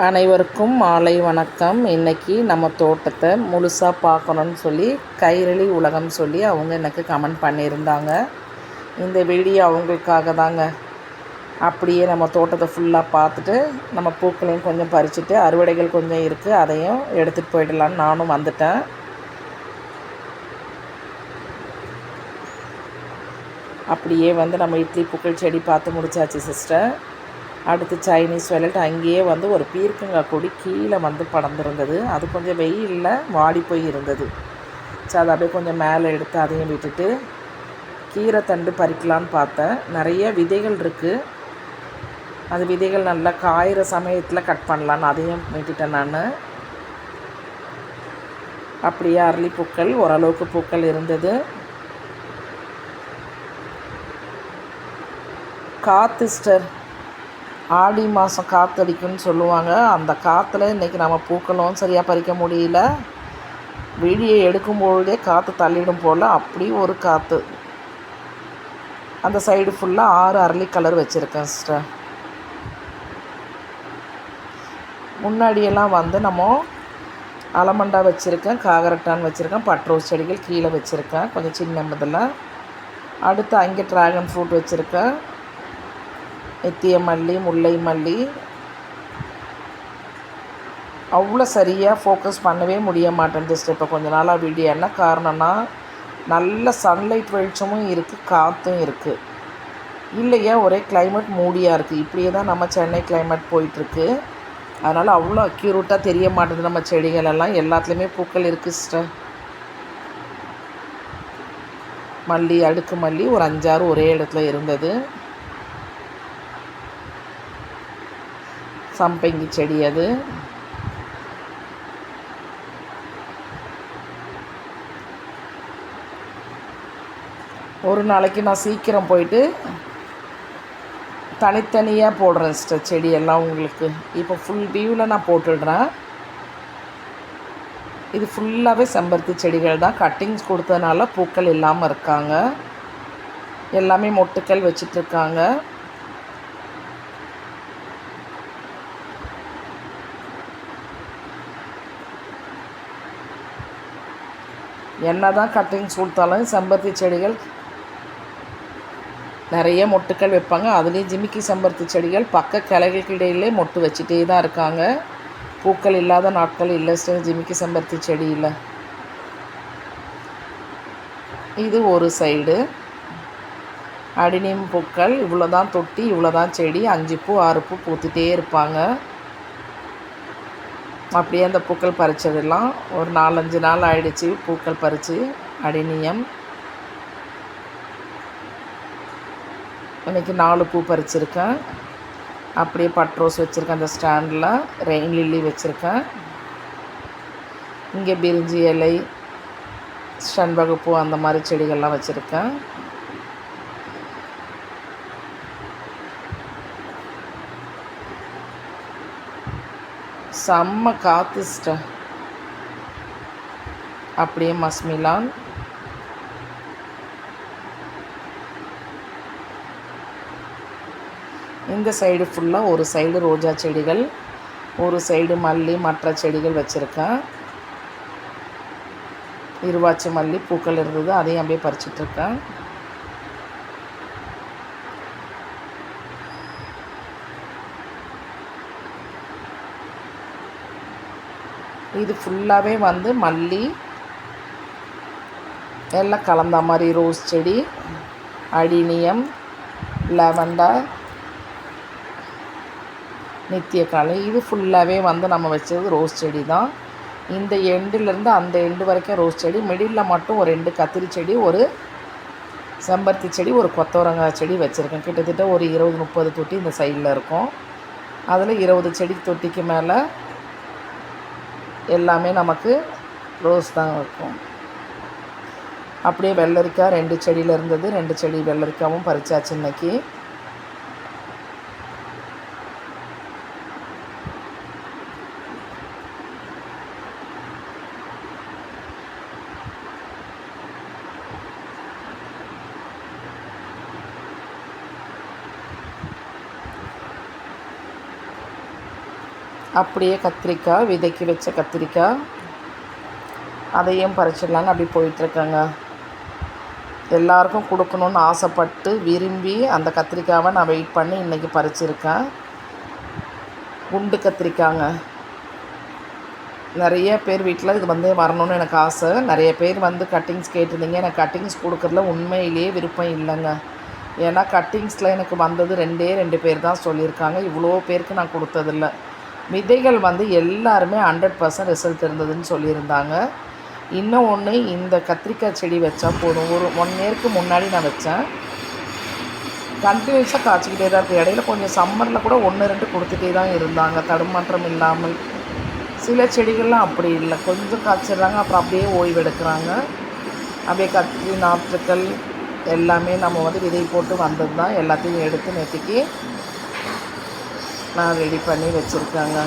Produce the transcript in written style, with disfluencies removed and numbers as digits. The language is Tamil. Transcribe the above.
அனைவருக்கும் மாலை வணக்கம். இன்றைக்கி நம்ம தோட்டத்தை முழுசாக பார்க்கணுன்னு சொல்லி கைரளி உலகம் சொல்லி அவங்க எனக்கு கமெண்ட் பண்ணியிருந்தாங்க. இந்த வீடியோ அவங்களுக்காக தாங்க. அப்படியே நம்ம தோட்டத்தை ஃபுல்லாக பார்த்துட்டு நம்ம பூக்களையும் கொஞ்சம் பறிச்சுட்டு அறுவடைகள் கொஞ்சம் இருக்குது, அதையும் எடுத்துகிட்டு போயிடலான்னு நானும் வந்துட்டேன். அப்படியே நம்ம இட்லி பூக்கள் செடி பார்த்து முடிச்சாச்சு சிஸ்டர். அடுத்து சைனீஸ் வெலட், அங்கேயே ஒரு பீர்க்கங்காய் கொடி கீழே படர்ந்துருந்தது. அது கொஞ்சம் வெயிலில் வாடி போய் இருந்தது. ஸோ அதை அப்படியே கொஞ்சம் மேலே எடுத்து அதையும் விட்டுட்டு கீரை தண்டு பறிக்கலான்னு பார்த்தேன். நிறைய விதைகள் இருக்குது. அது விதைகள் நல்லா காயிற சமயத்தில் கட் பண்ணலான்னு அதையும் விட்டுட்டேன் நான். அப்படியே அரளி பூக்கள் ஓரளவுக்கு பூக்கள் இருந்தது. காத்துஸ்டர் ஆடி மாதம் காற்றடிக்குன்னு சொல்லுவாங்க. அந்த காற்றுல இன்றைக்கி நம்ம பூக்களும் சரியாக பறிக்க முடியல. வீடியோ எடுக்கும்பொழுதே காற்று தள்ளிடும் போல் அப்படி ஒரு காற்று. அந்த சைடு ஃபுல்லாக 6 அரளி கலர் வச்சுருக்கேன் சிஸ்டர். முன்னாடியெல்லாம் நம்ம அலமண்டா வச்சுருக்கேன், காகரட்டான் வச்சுருக்கேன், பட்ரோஸ் செடிகள் கீழே வச்சுருக்கேன் கொஞ்சம் சின்ன இதில். அடுத்து அங்கே ட்ராகன் ஃப்ரூட் வச்சுருக்கேன், நித்திய மல்லி, முல்லை மல்லி. அவ்வளோ சரியாக ஃபோக்கஸ் பண்ணவே முடிய மாட்டேன் இப்போ கொஞ்ச நாளாக வீடியோ. என்ன காரணம்னா நல்ல சன்லைட் வெளிச்சமும் இருக்குது, காற்றும் இருக்குது. இல்லையா ஒரே கிளைமேட் மூடியாக இருக்குது. இப்படியே தான் நம்ம சென்னை கிளைமேட் போயிட்டுருக்கு. அதனால் அவ்வளோ அக்யூரேட்டாக தெரிய மாட்டேங்குது நம்ம செடிகளெல்லாம். எல்லாத்துலேயுமே பூக்கள் இருக்குது சிஸ்டர். மல்லி, அடுக்கு மல்லி ஒரு 5-6 ஒரே இடத்துல இருந்தது. சம்பங்கி செடி அது. ஒரு நாளைக்கு நான் சீக்கிரம் போயிட்டு தனித்தனியாக போடுறேன் சிஸ்டர் செடியெல்லாம் உங்களுக்கு. இப்போ ஃபுல் வியூவில் நான் போட்டுடுறேன். இது ஃபுல்லாகவே செம்பருத்தி செடிகள் தான். கட்டிங்ஸ் கொடுத்ததுனால பூக்கள் இல்லாமல் இருக்காங்க. எல்லாமே மொட்டுக்கள் வச்சிட்ருக்காங்க. என்ன தான் கட்டிங்ஸ் கொடுத்தாலும் செம்பருத்தி செடிகள் நிறைய மொட்டுக்கள் வைப்பாங்க. அதுலேயும் ஜிமிக்கி செம்பருத்தி செடிகள் பக்க கிளைகளுக்கு இடையிலே மொட்டு வச்சுட்டே தான் இருக்காங்க. பூக்கள் இல்லாத நாட்கள் இல்லை ஜிமிக்கி செம்பருத்தி செடியில். இது ஒரு சைடு அடினியம் பூக்கள். இவ்வளோ தான் தொட்டி, இவ்வளோ தான் செடி. 5 பூ 6 பூ பூத்துட்டே இருப்பாங்க. அப்படியே அந்த பூக்கள் பறித்ததெல்லாம் ஒரு 4-5 நாள் ஆயிடுச்சு பூக்கள் பறித்து. அடினியம் இன்றைக்கி 4 பூ பறிச்சிருக்கேன். அப்படியே பட்ரோஸ் வச்சுருக்கேன் அந்த ஸ்டாண்டில். ரெயின் லில்லி வச்சுருக்கேன். இங்கே பிரிஞ்சி இலை, செண்பகப்பூ அந்த மாதிரி செடிகள்லாம் வச்சுருக்கேன். செம்ம காற்று சிஸ்டர். அப்படியே மஸ்மிலான். இந்த சைடு ஃபுல்லாக ஒரு சைடு ரோஜா செடிகள், ஒரு சைடு மல்லி மற்ற செடிகள் வச்சுருக்கேன். இருவாச்சி மல்லி பூக்கள் இருந்தது, அதையும் அப்படியே பறிச்சிட்ருக்கேன். இது ஃபுல்லாகவே மல்லி எல்லாம் கலந்த மாதிரி ரோஸ் செடி, அடினியம், லெவண்டர், நித்தியக்காலை. இது ஃபுல்லாகவே நம்ம வச்சது ரோஸ் செடி தான். இந்த எண்டுலேருந்து அந்த எண்டு வரைக்கும் ரோஸ் செடி. மிடில் மட்டும் ஒரு 2 கத்திரி செடி, ஒரு செம்பருத்தி செடி, ஒரு கொத்தவரங்காய் செடி வச்சுருக்கேன். கிட்டத்தட்ட ஒரு 20-30 தொட்டி இந்த சைடில் இருக்கும். அதில் 20 செடி தொட்டிக்கு மேலே எல்லாமே நமக்கு ரோஸ் தான் இருக்கும். அப்படியே வெள்ளரிக்காய் 2 செடியில் இருந்தது. 2 செடி வெள்ளரிக்காவும் பறிச்சாச்சு இன்றைக்கி. அப்படியே கத்திரிக்காய், விதைக்கு வச்ச கத்திரிக்காய், அதையும் பறிச்சிடலான்னு அப்படி போயிட்டுருக்கேங்க. எல்லாருக்கும் கொடுக்கணுன்னு ஆசைப்பட்டு விரும்பி அந்த கத்திரிக்காவை நான் வெயிட் பண்ணி இன்றைக்கி பறிச்சிருக்கேன். குண்டு கத்திரிக்காங்க. நிறைய பேர் வீட்டில் இது வந்து வரணும்னு எனக்கு ஆசை. நிறைய பேர் வந்து கட்டிங்ஸ் கேட்டிருந்தீங்க. எனக்கு கட்டிங்ஸ் கொடுக்குறதுல உண்மையிலேயே விருப்பம் இல்லைங்க. ஏன்னா கட்டிங்ஸில் எனக்கு வந்தது 2 பேர் தான் சொல்லியிருக்காங்க. இவ்வளோ பேருக்கு நான் கொடுத்ததில்ல. விதைகள் வந்து எல்லாருமே 100% ரிசல்ட் இருந்ததுன்னு சொல்லியிருந்தாங்க. இன்னும் ஒன்று, இந்த கத்திரிக்காய் செடி வச்சா போதும். ஒரு 1 இயருக்கு முன்னாடி நான் வச்சேன். கண்டினியூஸாக காய்ச்சிக்கிட்டே தான் இருக்குது. இடையில கொஞ்சம் சம்மரில் கூட 1, 2 கொடுத்துட்டே தான் இருந்தாங்க, தடுமாற்றம் இல்லாமல். சில செடிகள்லாம் அப்படி இல்லை, கொஞ்சம் காய்ச்சிடுறாங்க, அப்புறம் அப்படியே ஓய்வு எடுக்கிறாங்க. அப்படியே கத்திரி நாற்றுக்கள் எல்லாமே நம்ம வந்து விதை போட்டு வந்தது தான். எல்லாத்தையும் எடுத்து நேற்றுக்கு நான் ரெடி பண்ணி வச்சுருக்கேங்க.